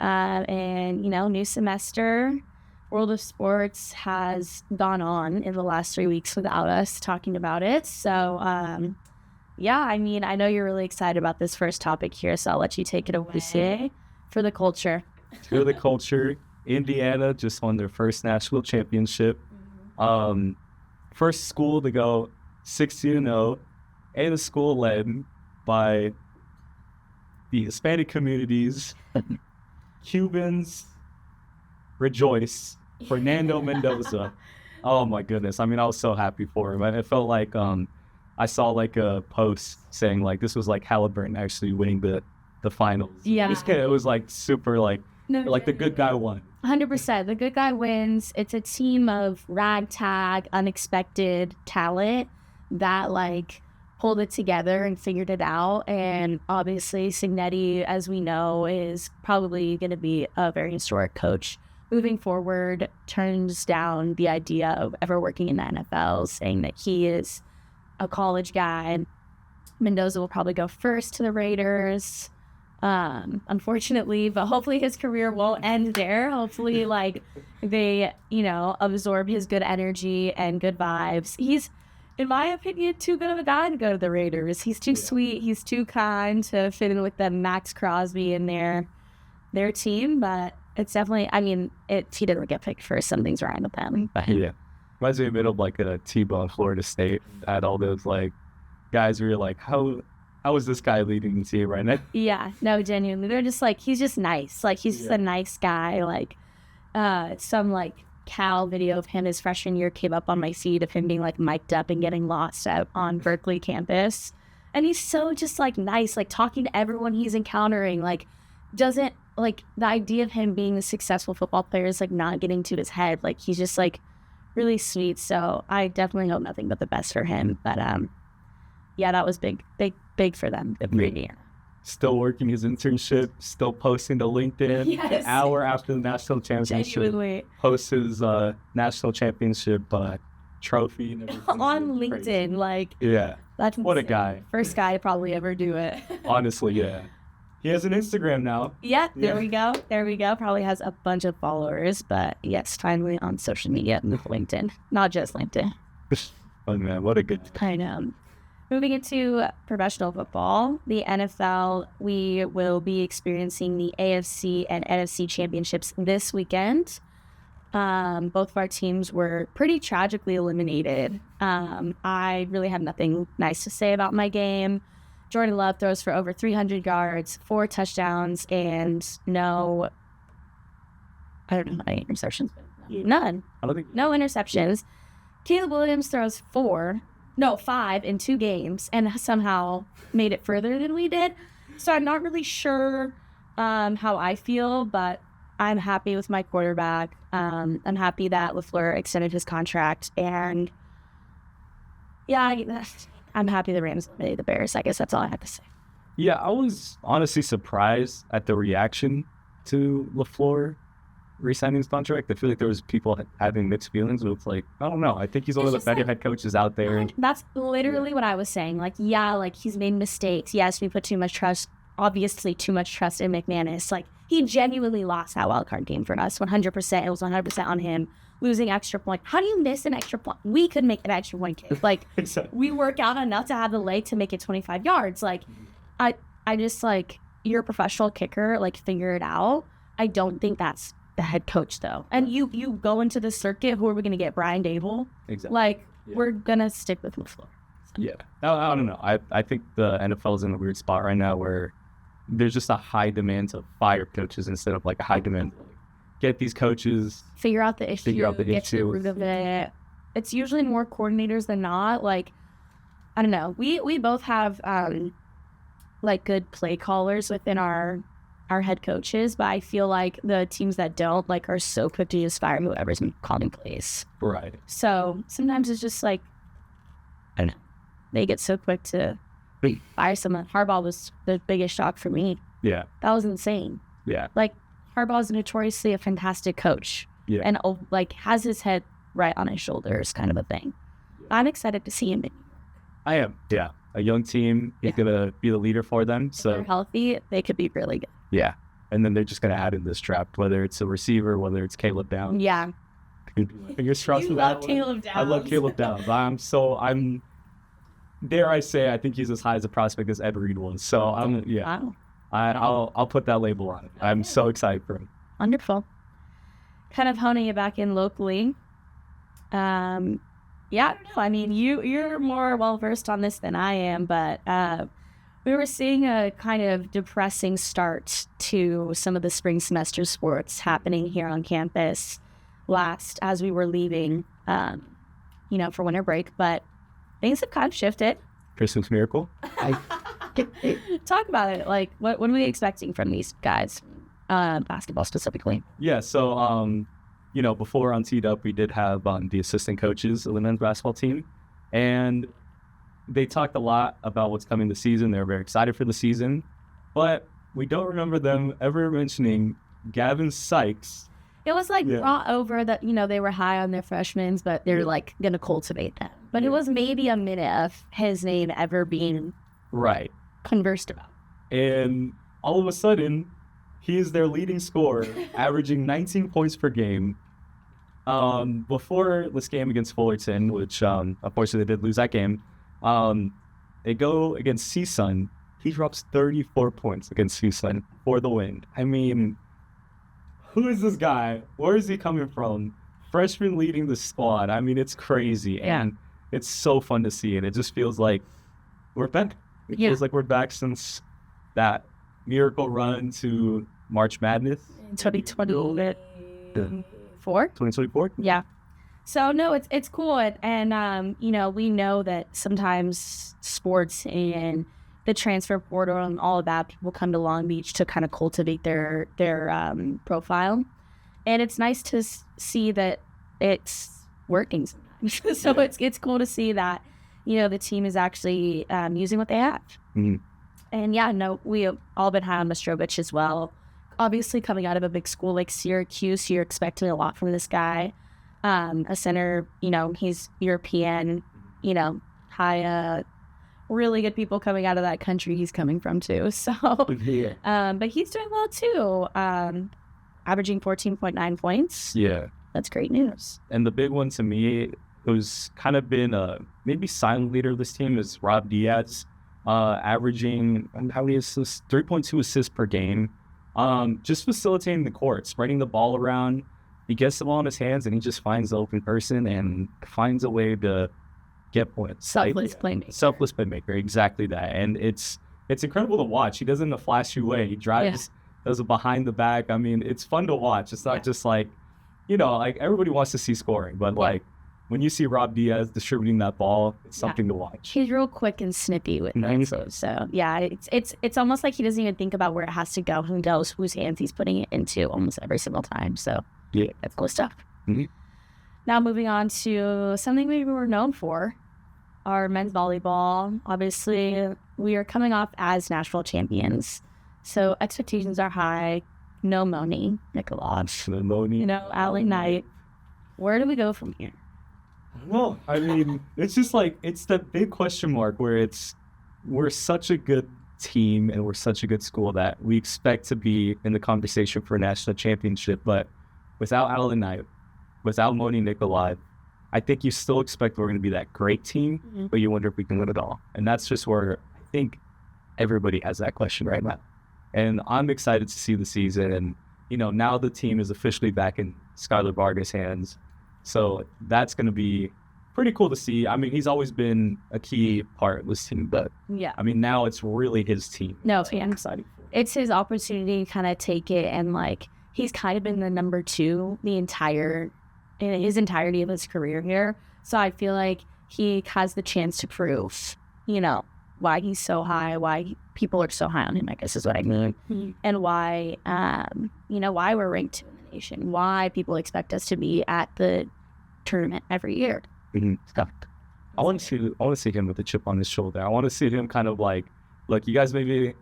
And, new semester, World of Sports has gone on in the last 3 weeks without us talking about it. So, I know you're really excited about this first topic here, so I'll let you take it away for the culture. For the culture, Indiana just won their first national championship. First school to go 16-0, and a school led by the Hispanic communities. Cubans rejoice. Fernando Mendoza. Oh my goodness. I was so happy for him. It felt like I saw like a post saying like this was like Haliburton actually winning the finals. Yeah. It was like super like the good guy won. 100%. The good guy wins. It's a team of ragtag, unexpected talent that like pulled it together and figured it out. And obviously Signetti, as we know, is probably going to be a very historic coach moving forward. Turns down the idea of ever working in the NFL, saying that he is a college guy. Mendoza will probably go first to the Raiders, unfortunately, but hopefully his career won't end there. Hopefully like they, absorb his good energy and good vibes. He's, in my opinion, too good of a guy to go to the Raiders. He's too sweet. He's too kind to fit in with the Max Crosby in their team. But it's definitely, he didn't get picked first. Something's wrong with them. But yeah, reminds me a bit of like a T-Bone Florida State. Had all those like guys where you're like, how is this guy leading the team right now? Yeah, no, genuinely, they're just like, he's just nice. Like he's just a nice guy. Like some like Cal video of him his freshman year came up on my feed of him being like mic'd up and getting lost out on Berkeley campus. And he's so just like nice, like talking to everyone he's encountering, like doesn't like the idea of him being a successful football player is like not getting to his head. Like he's just like really sweet. So I definitely hope nothing but the best for him. But that was big for them every year. Still working his internship, still posting to LinkedIn. Yes. An hour after the national championship. Genuinely. Posts his national championship trophy and everything. On LinkedIn, crazy. Like that's what insane. A guy. First guy to probably ever do it. Honestly, yeah. He has an Instagram now. Yeah, there we go. Probably has a bunch of followers, but yes, finally on social media, LinkedIn, not just LinkedIn. Oh man, what a good. I know. Moving into professional football, the NFL, we will be experiencing the AFC and NFC championships this weekend. Both of our teams were pretty tragically eliminated. I really have nothing nice to say about my game. Jordan Love throws for over 300 yards, 4 touchdowns, and no interceptions. None. No interceptions. Caleb Williams throws 5 in 2 games and somehow made it further than we did. So I'm not really sure how I feel, but I'm happy with my quarterback. I'm happy that LaFleur extended his contract. And I'm happy the Rams eliminated the Bears. I guess that's all I have to say. Yeah, I was honestly surprised at the reaction to LaFleur re-signing his contract. I feel like there was people having mixed feelings. But it's like, I don't know. I think he's one of the better head coaches out there. That's literally what I was saying. Like, he's made mistakes. Yes, we put too much trust in McManus. Like, he genuinely lost that wild card game for us. 100%. It was 100% on him. Losing extra point. How do you miss an extra point? We could make an extra point kick. Like, exactly. We work out enough to have the leg to make it 25 yards. Like, I just, like, you're a professional kicker. Like, figure it out. I don't think that's the head coach, though. And you go into the circuit, who are we going to get? Brian Dable? Exactly. Like, we're going to stick with LaFleur. So. Yeah. I don't know. I think the NFL is in a weird spot right now where there's just a high demand to fire coaches instead of, like, a high demand to get these coaches. Figure out the issue. Get to the root of it. It's usually more coordinators than not. Like, I don't know. We both have, like, good play callers within our head coaches, but I feel like the teams that don't, like, are so quick to just fire whoever's calling plays. Right. So sometimes it's just like, I don't know. They get so quick to fire someone. Harbaugh was the biggest shock for me. Yeah. That was insane. Yeah. Like, Harbaugh is notoriously a fantastic coach. Yeah. And, like, has his head right on his shoulders kind of a thing. Yeah. I'm excited to see him. I am. Yeah. A young team. He's going to be the leader for them. If they're healthy, they could be really good. Yeah. and then they're just going to add in this draft, whether it's a receiver, whether it's Caleb Downs. Yeah. Fingers crossed for that. Caleb Downs. I love Caleb Downs. I'm dare I say, I think he's as high as a prospect as Ed Reed was. So Wow. I'll put that label on it. I'm so excited for him. Wonderful. Kind of honing it back in locally. I don't know. I mean, you're more well versed on this than I am, but we were seeing a kind of depressing start to some of the spring semester sports happening here on campus as we were leaving, for winter break, but things have kind of shifted. Christmas miracle. Talk about it. Like, what are we expecting from these guys, basketball specifically? Yeah. So, before on T-Dub, we did have the assistant coaches of the men's basketball team, and they talked a lot about what's coming this season. They're very excited for the season, but we don't remember them ever mentioning Gavin Sykes. It was brought over that, they were high on their freshmen, but they're going to cultivate them. But it was maybe a minute of his name ever being conversed about. And all of a sudden, he is their leading scorer, averaging 19 points per game. Before this game against Fullerton, which unfortunately they did lose that game, they go against CSUN. He drops 34 points against CSUN for the win. I mean, who is this guy? Where is he coming from? Freshman leading the squad. I mean, it's crazy. And it's so fun to see. And it just feels like we're back. It feels like we're back since that miracle run to March Madness. 2024? 2024? Yeah. So, no, it's cool. And we know that sometimes sports and the transfer portal and all of that, people come to Long Beach to kind of cultivate their profile. And it's nice to see that it's working sometimes. So it's cool to see that, the team is actually using what they have. Mm-hmm. And we have all been high on Mastrovich as well. Obviously, coming out of a big school like Syracuse, you're expecting a lot from this guy. A center, he's European, high, really good people coming out of that country he's coming from too. So, but he's doing well too. Averaging 14.9 points. Yeah. That's great news. And the big one to me, who's kind of been a maybe silent leader of this team, is Rob Diaz, averaging, how many assists? 3.2 assists per game. Just facilitating the court, spreading the ball around. He gets the ball in his hands and he just finds the open person and finds a way to get points. Selfless playmaker. Selfless playmaker, exactly that. And it's incredible to watch. He does it in a flashy way. He drives, does it behind the back. I mean, it's fun to watch. It's not just everybody wants to see scoring, but when you see Rob Diaz distributing that ball, it's something to watch. He's real quick and snippy with it. So it's almost like he doesn't even think about where it has to go. He knows whose hands he's putting it into almost every single time. So that's cool stuff. Mm-hmm. Now moving on to something we were known for, our men's volleyball. Obviously, we are coming off as national champions, so expectations are high. No Moni Nikolaj. No Moni. Allie Knight. Where do we go from here? Well, I mean, it's just it's that big question mark where we're such a good team and we're such a good school that we expect to be in the conversation for a national championship. But without Allie Knight, without Moni Nikolaj, I think you still expect we're going to be that great team, but you wonder if we can win it all. And that's just where I think everybody has that question right now. And I'm excited to see the season. And, now the team is officially back in Skylar Vargas' hands. So that's going to be pretty cool to see. I mean, he's always been a key part of this team, but I mean, now it's really his team. No, I'm excited. It's his opportunity to kind of take it and he's kind of been the number two in his entirety of his career here. So I feel like he has the chance to prove, why he's so high, why people are so high on him, I guess is what I mean. Mm-hmm. And why, why we're ranked 2 in the nation, why people expect us to be at the tournament every year. Mm-hmm. I want to see him with a chip on his shoulder. I want to see him kind of look, you guys maybe,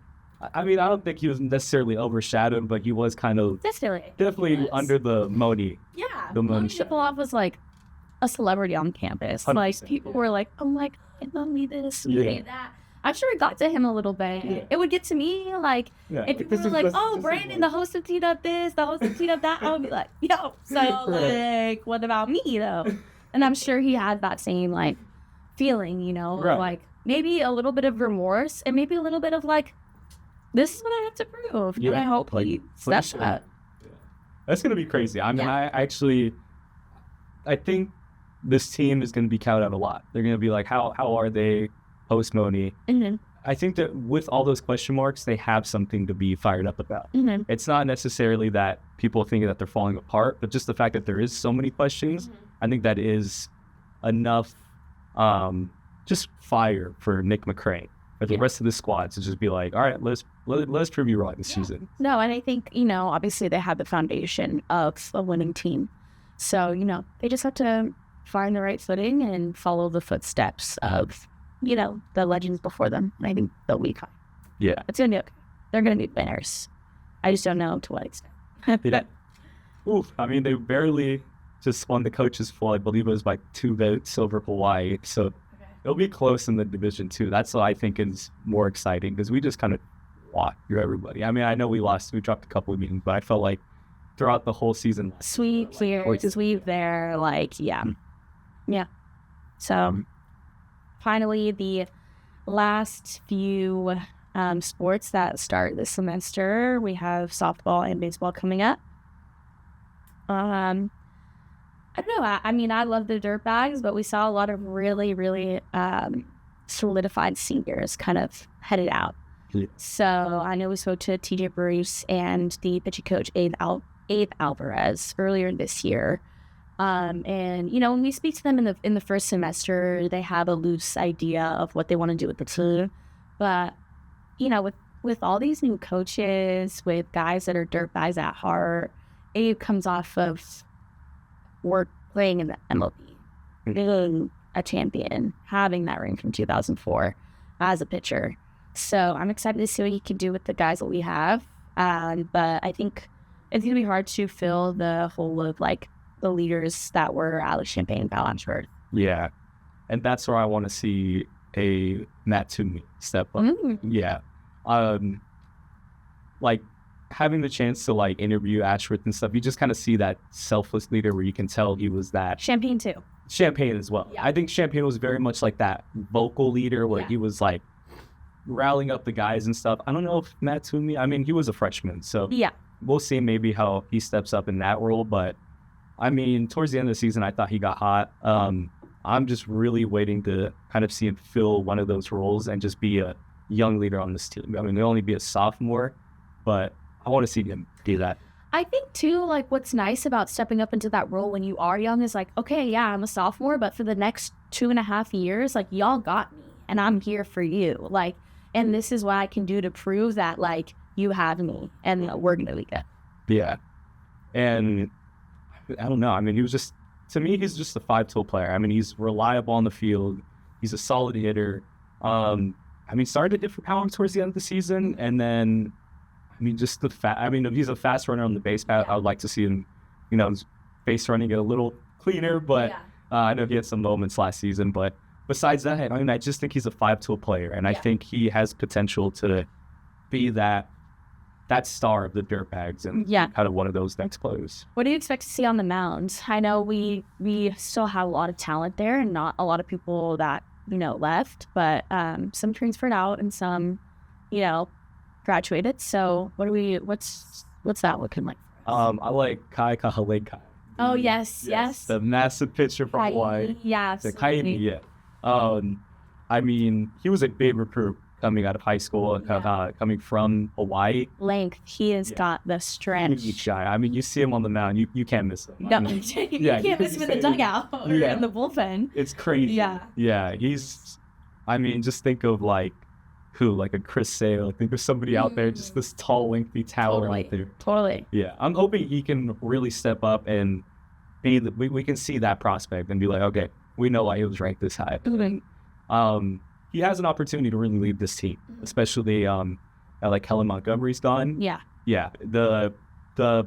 I mean, I don't think he was necessarily overshadowed, but he was kind of definitely under the Moni. Yeah. The Moni Nikolaj was a celebrity on campus. 100%. People were like, oh my God, Moni this, Moni that. I'm sure it got to him a little bit. Yeah. It would get to me, like, if people were like, oh, Brandon, the host of Teed Up this, the host of Teed Up that, I would be like, yo, so, like, what about me, though? And I'm sure he had that same, like, feeling, you know, Right. like, maybe a little bit of remorse and maybe a little bit of, like, this is what I have to prove. Yeah. And I hope he steps up. That's going to be crazy. I mean, Yeah. I think this team is going to be counted out a lot. They're going to be like, how are they post-Moni? Mm-hmm. I think that with all those question marks, they have something to be fired up about. Mm-hmm. It's not necessarily that people think that they're falling apart, but just the fact that there is so many questions, I think that is enough just fire for Nick McCray or the rest of the squad to just be like, all right, let's prove you wrong this season. No, and I think, you know, obviously they have the foundation of a winning team. So, you know, they just have to find the right footing and follow the footsteps of, you know, the legends before them. And I think they'll be fine. Yeah. It's going to be okay. They're going to be winners. I just don't know to what extent. Oof. I mean, they barely just won the coaches' poll. I believe it was by 2 votes over Hawaii. So it'll be close in the Division 2. That's what I think is more exciting because we just kind of walked through everybody. I mean, I know we dropped a couple of meetings, but I felt like throughout the whole season. Sweep here, sweep there, like, yeah. Yeah. So finally, the last few sports that start this semester, we have softball and baseball coming up. I don't know. I mean, I love the Dirtbags, but we saw a lot of really, really solidified seniors kind of headed out. Yeah. So I know we spoke to TJ Bruce and the pitching coach Abe Alvarez earlier this year. And, you know, when we speak to them in the first semester, they have a loose idea of what they want to do with the team. But, you know, with all these new coaches, with guys that are dirtbags at heart, Abe comes off of work playing in the MLB, being a champion, having that ring from 2004 as a pitcher. So I'm excited to see what he can do with the guys that we have. But I think it's going to be hard to fill the hole of, like, the leaders that were Alex Champagne and Val Ashford. Yeah. And that's where I want to see a Matt Toomey step up. Yeah. Like, having the chance to, like, interview Ashworth and stuff, you just kind of see that selfless leader where you can tell he was that. Champagne, too. Champagne as well. Yeah. I think Champagne was very much like that vocal leader where he was, like, rallying up the guys and stuff. I don't know if Matt Toomey, I mean, he was a freshman, so we'll see maybe how he steps up in that role. But, I mean, towards the end of the season, I thought he got hot. I'm just really waiting to kind of see him fill one of those roles and just be a young leader on this team. I mean, he'll only be a sophomore, but I want to see him do that. I think, too, like, what's nice about stepping up into that role when you are young is, like, okay, yeah, I'm a sophomore, but for the next 2.5 years, like, y'all got me, and I'm here for you. Like, and this is what I can do to prove that, like, you have me, and we're going to lead it. Yeah. And I don't know. I mean, to me, he's just a 5-tool player. I mean, he's reliable on the field. He's a solid hitter. I mean, started to different power towards the end of the season, and then, I mean, just if he's a fast runner on the base pad, I would like to see him, you know, his base running get a little cleaner, but I know he had some moments last season, but besides that, I mean, I just think he's a 5-tool player, and I think he has potential to be that star of the Dirtbags and kind of one of those next players. What do you expect to see on the mound? I know we still have a lot of talent there and not a lot of people that, you know, left, but some transferred out and some, you know, graduated. So what's that looking like? I like Kai Kahaleka. Oh, yes. The massive pitcher from Hawaii. Yeah, absolutely. Yeah. I mean, he was a big recruit coming out of high school, coming from Hawaii. Length. He has got the stretch. Huge guy. I mean, you see him on the mound, you can't miss him. No, you can't miss him in the dugout or in the bullpen. It's crazy. Yeah. I mean, just think of like a Chris Sale. Think of somebody out there, just this tall, lengthy tower out there. Totally. Yeah. I'm hoping he can really step up and we can see that prospect and be like, okay, we know why he was ranked this high. He has an opportunity to really lead this team, especially like Helen Montgomery's gone. Yeah. The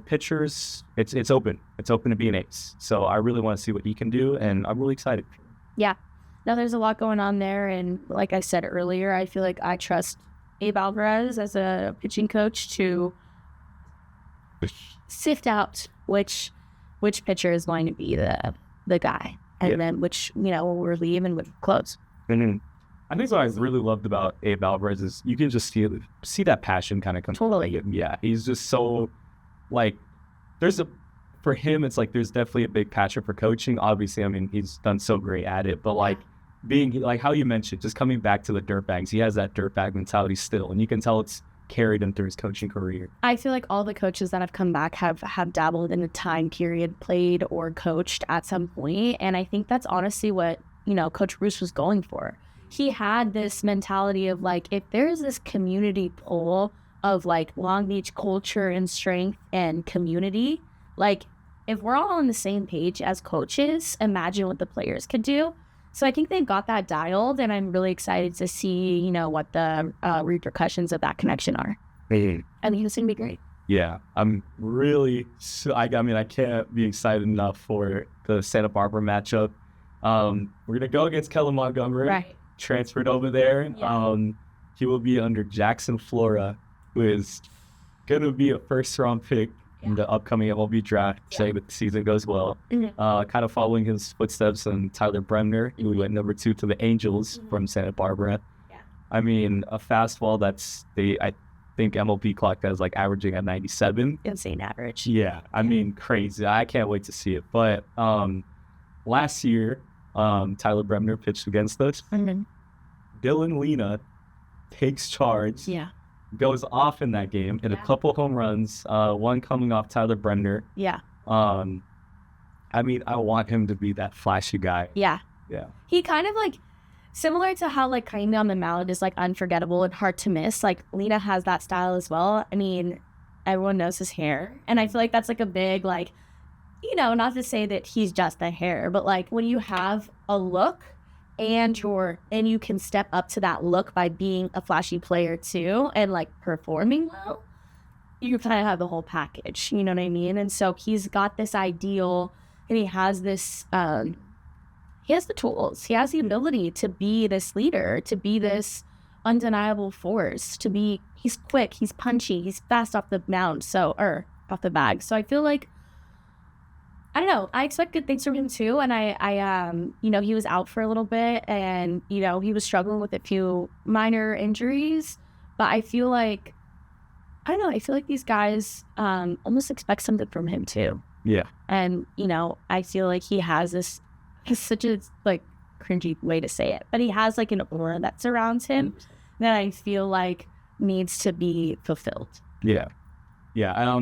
pitchers, it's open. It's open to be an ace. So I really want to see what he can do, and I'm really excited. Yeah. Now there's a lot going on there, and like I said earlier, I feel like I trust Abe Alvarez as a pitching coach to sift out which pitcher is going to be the guy, and then which will relieve and which close. Mm-hmm. I think what I really loved about Abe Alvarez is you can just see that passion kind of come. Totally. Yeah, he's just so like for him it's like there's definitely a big passion for coaching. Obviously, I mean he's done so great at it, but like being like how you mentioned, just coming back to the dirtbags, he has that dirtbag mentality still, and you can tell it's carried him through his coaching career. I feel like all the coaches that have come back have dabbled in a time period, played or coached at some point, and I think that's honestly what Coach Bruce was going for. He had this mentality of like, if there's this community pull of like Long Beach culture and strength and community, like if we're all on the same page as coaches, imagine what the players could do. So I think they've got that dialed, and I'm really excited to see, what the repercussions of that connection are. Mm-hmm. I think it's going to be great. Yeah, I'm really, I can't be excited enough for the Santa Barbara matchup. We're going to go against Kellen Montgomery. Right. Transferred over there. Yeah. He will be under Jackson Flora, who is going to be a first-round pick in the upcoming MLB draft, saying that the season goes well. Mm-hmm. Kind of following his footsteps and Tyler Bremner, who went number 2 to the Angels from Santa Barbara. Yeah. I mean, a fastball I think MLB clock has like averaging at 97. Insane average. Yeah, I mean, crazy. I can't wait to see it. But last year, Tyler Bremner pitched against us. Mm-hmm. Dylan Lena takes charge. Yeah. Goes off in that game, hit a couple home runs, one coming off Tyler Bremner. Yeah. I mean, I want him to be that flashy guy. Yeah. Yeah. He kind of like, similar to how like Kaime on the mound is like unforgettable and hard to miss, like Lena has that style as well. I mean, everyone knows his hair, and I feel like that's like a big like, not to say that he's just the hair, but like when you have a look and you can step up to that look by being a flashy player too and like performing well, you kind of have the whole package, you know what I mean? And so he's got this ideal, and he has this he has the tools, he has the ability to be this leader, to be this undeniable force, he's quick, he's punchy, he's fast off the mound, off the bag. So I feel like, I don't know, I expect good things from him too. And I he was out for a little bit, and, he was struggling with a few minor injuries, but I feel like, these guys almost expect something from him too. Yeah. And, I feel like he has such a like cringy way to say it, but he has like an aura that surrounds him that I feel like needs to be fulfilled. Yeah. Yeah.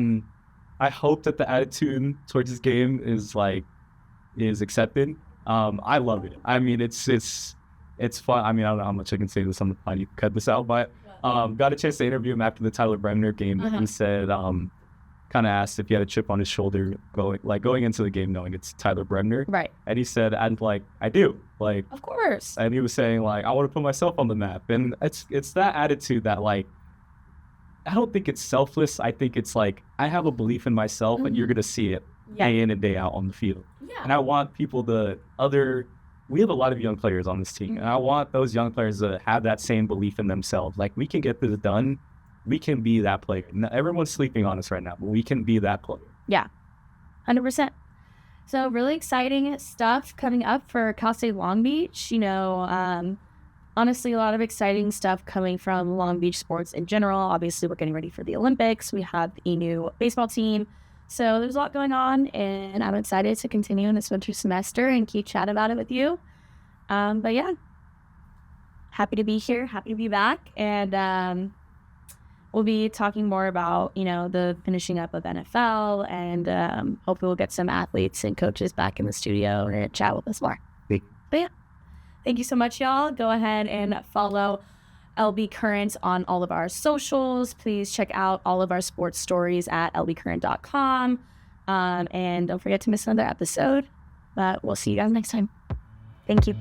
I hope that the attitude towards this game is accepted. I love it. I mean, it's fun. I mean, I don't know how much I can say this on the pod. You can cut this out, but got a chance to interview him after the Tyler Bremner game. He said, kind of asked if he had a chip on his shoulder going into the game, knowing it's Tyler Bremner. Right. And he said, I do. Like, of course. And he was saying like, I want to put myself on the map. And it's that attitude that like, I don't think it's selfless. I think it's like, I have a belief in myself, and you're going to see it day in and day out on the field. Yeah. And I want people we have a lot of young players on this team, and I want those young players to have that same belief in themselves. Like, we can get this done. We can be that player. Everyone's sleeping on us right now, but we can be that player. Yeah, 100%. So really exciting stuff coming up for Cal State Long Beach. Honestly, a lot of exciting stuff coming from Long Beach sports in general. Obviously, we're getting ready for the Olympics. We have a new baseball team. So there's a lot going on, and I'm excited to continue in this winter semester and keep chatting about it with you. But yeah, happy to be here, happy to be back. And we'll be talking more about, the finishing up of NFL, and hopefully we'll get some athletes and coaches back in the studio and chat with us more. But yeah. Thank you so much, y'all. Go ahead and follow LB Current on all of our socials. Please check out all of our sports stories at lbcurrent.com. And don't forget to miss another episode. But we'll see you guys next time. Thank you.